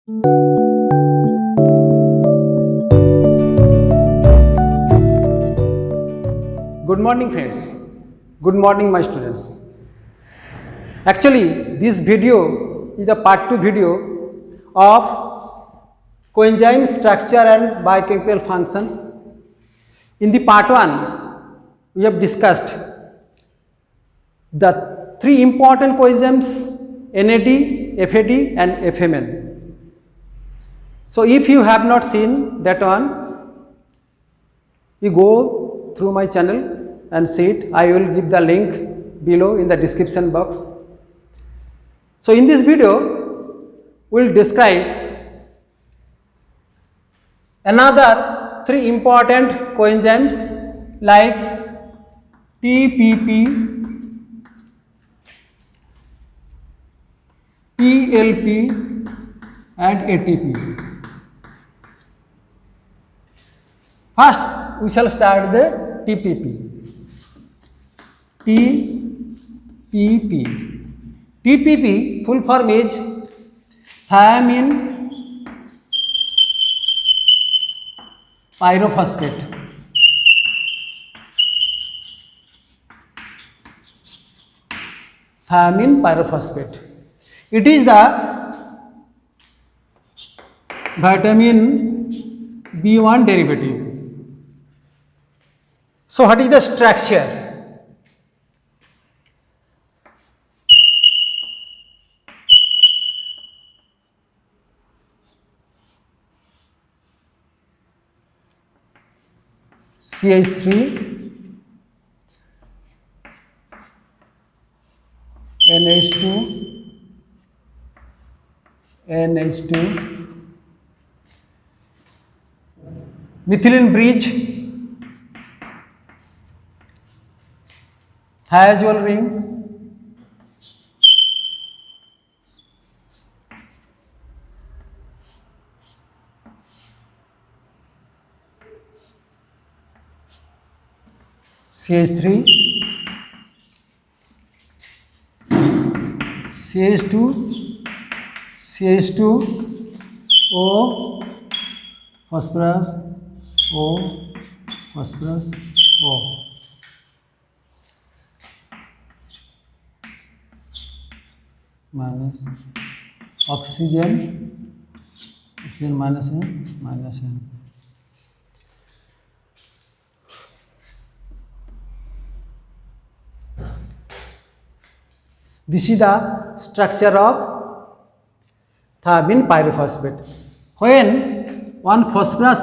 Good morning friends, good morning my students. Actually this video is the part 2 video of coenzyme structure and biochemical function. In the part 1 we have discussed the 3 important coenzymes NAD, FAD and FMN. So if you have not seen that one, you go through my channel and see it. I will give the link below in the description box. So in this video we will describe another 3 important coenzymes like TPP, PLP and ATP. First we shall start the TPP. TPP full form is thiamine pyrophosphate. Thiamine pyrophosphate. It is the vitamin B1 derivative. So what is the structure? CH3 NH2 methylene bridge, thiazole ring, CH3 CH2O phosphorus O minus oxygen minus N. This is the structure of thiamine pyrophosphate. When one phosphorus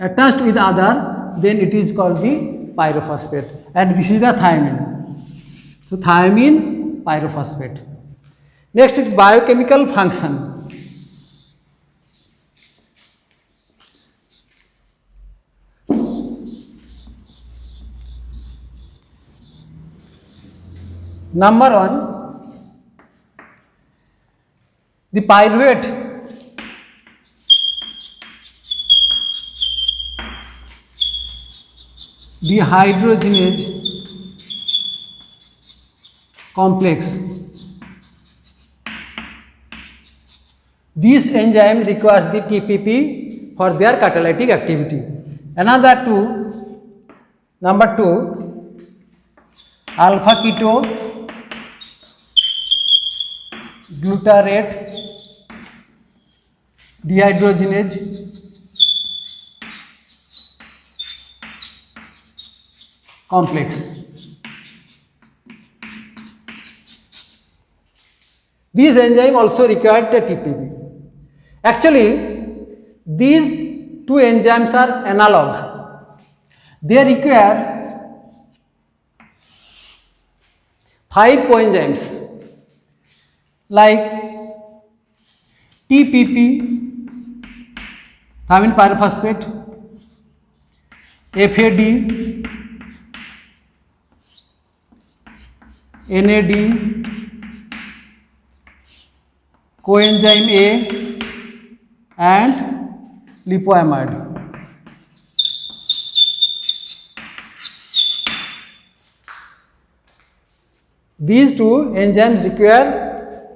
attached with other, then it is called the pyrophosphate, and this is the thiamine. So thiamine pyrophosphate. Next, its biochemical function. Number 1, the pyruvate dehydrogenase complex. This enzyme requires the TPP for their catalytic activity. Number 2, alpha keto glutarate dehydrogenase complex. These enzymes also require the TPP. Actually, these 2 enzymes are analog. They require 5 coenzymes like TPP, thiamine pyrophosphate, FAD, NAD, coenzyme A and lipoamide. These 2 enzymes require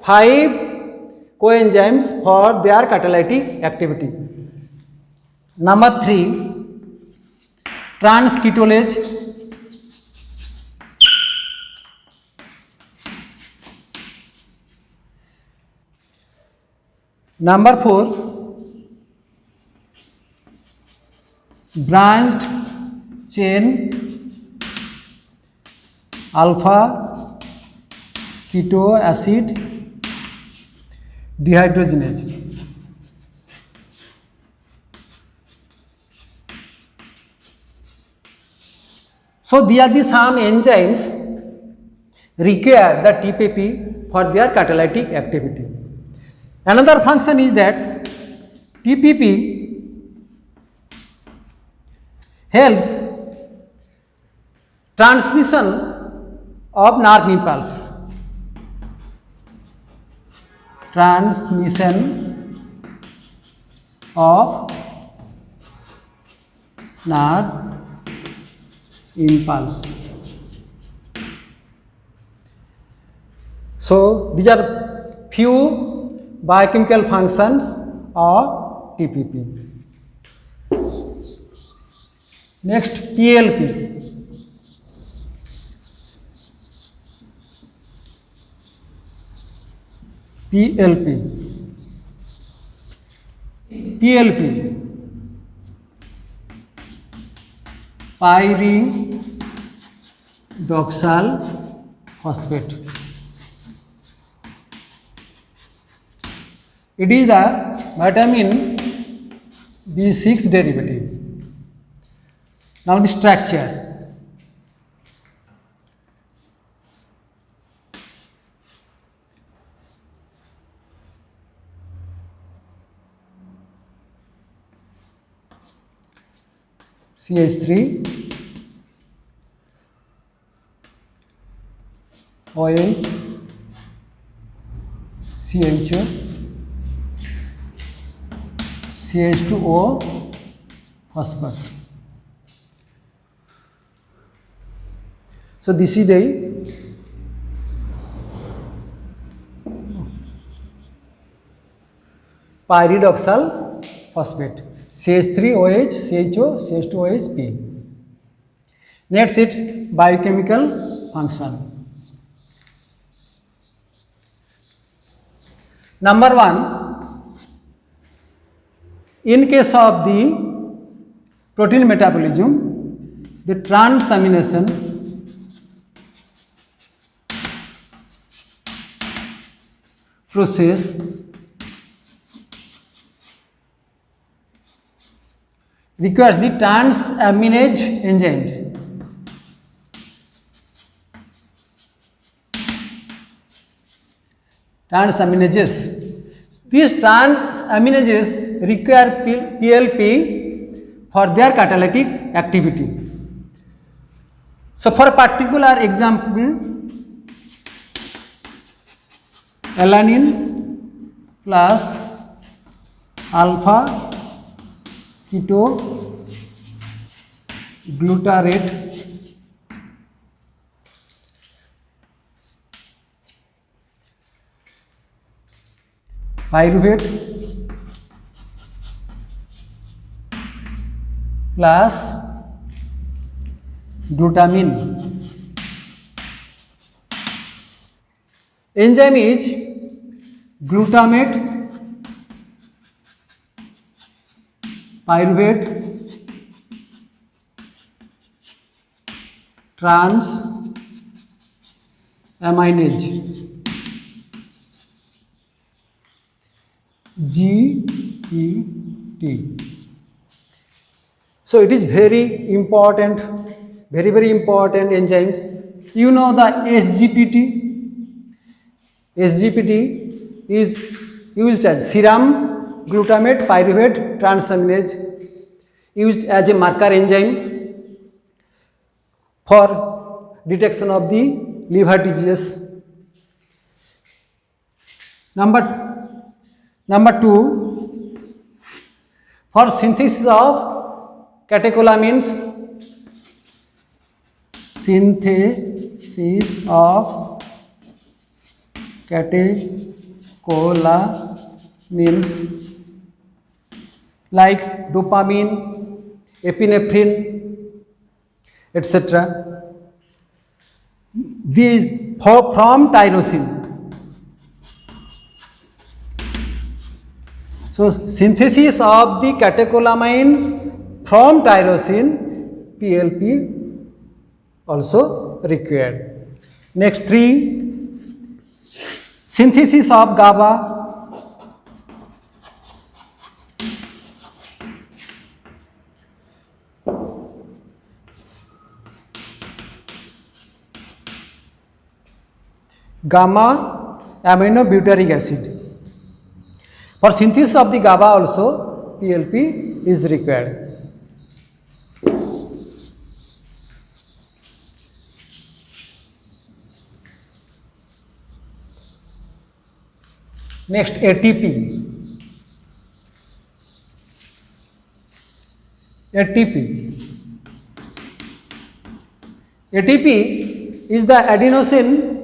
5 coenzymes for their catalytic activity. Number 3, transketolase. Number 4, branched chain alpha keto acid dehydrogenase. So these are the some enzymes require the TPP for their catalytic activity. Another function is that TPP helps transmission of nerve impulse. Transmission of nerve impulse. So these are few biochemical functions of TPP. Next, PLP. PLP, pyridoxal phosphate. It is the vitamin B6 derivative. Now the structure. CH3, OH, CHO, CH2O, phosphate. So this is the pyridoxal phosphate. CH3OH, CHO, CH2OH, P. Next, its biochemical function. Number 1, in case of the protein metabolism, the transamination process requires the transaminase enzymes. Transaminases. These transaminases require PLP for their catalytic activity. So for particular example, alanine plus alpha keto glutarate pyruvate plus glutamine. Enzyme is glutamate, pyruvate, transaminase, GET. So it is very important enzymes. You know the SGPT. SGPT is used as serum glutamate pyruvate transaminase, used as a marker enzyme for detection of the liver diseases. Number 2, for synthesis of catecholamines, synthesis of catecholamines, Cola means like dopamine, epinephrine, etc. These from tyrosine. So synthesis of the catecholamines from tyrosine, PLP also required. Next 3, synthesis of GABA. Gamma aminobutyric acid. For synthesis of the GABA also PLP is required. Next ATP. ATP is the adenosine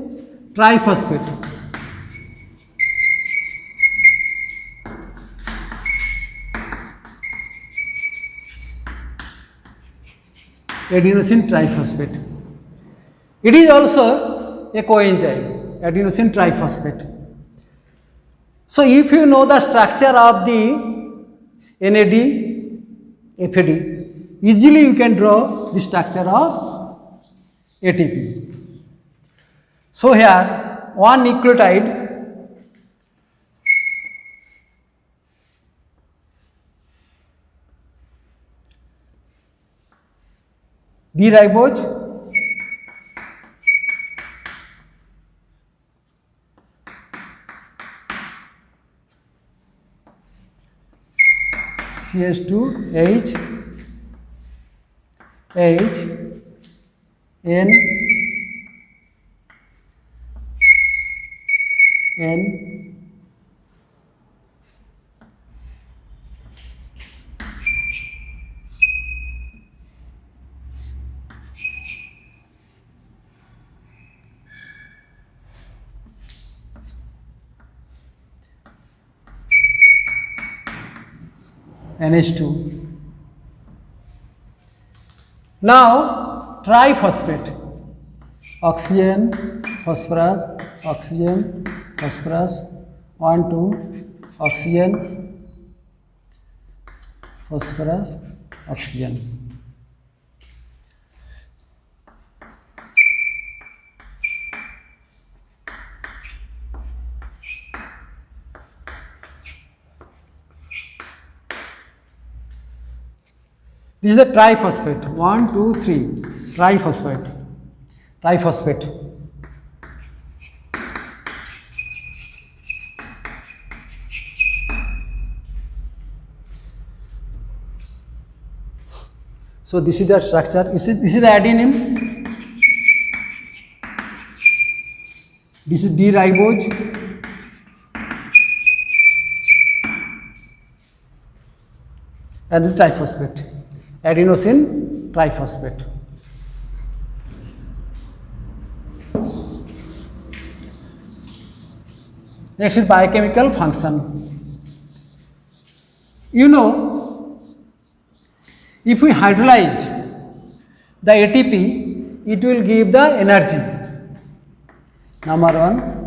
triphosphate. Adenosine triphosphate. It is also a coenzyme, adenosine triphosphate. So if you know the structure of the NAD, FAD, easily you can draw the structure of ATP. So here one nucleotide D-ribose, CH2H N NH2. Now triphosphate, oxygen, phosphorus, oxygen, phosphorus, 1, 2, oxygen, phosphorus, oxygen. This is the triphosphate. 1, 2, 3. Triphosphate. So this is the structure. This is the adenine. This is D-ribose. And the triphosphate. Adenosine triphosphate. Next is biochemical function. You know, if we hydrolyze the ATP, it will give the energy. Number 1,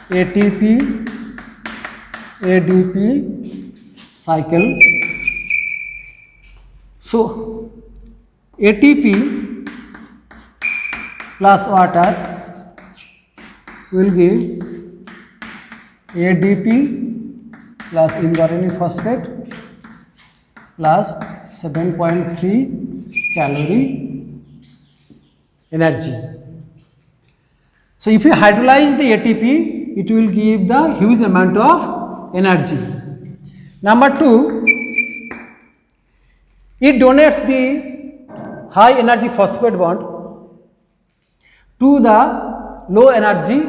ATP, ADP cycle. So ATP plus water will give ADP plus inorganic phosphate plus 7.3 calorie energy. So if you hydrolyze the ATP, it will give the huge amount of energy. Number 2, it donates the high energy phosphate bond to the low energy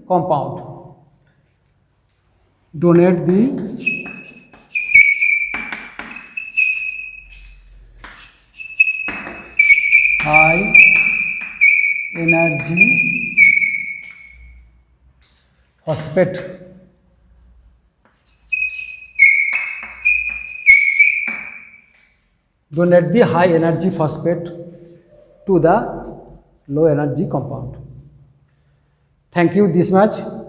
compound. Donate the high energy phosphate donate the high energy phosphate to the low energy compound. Thank you this much.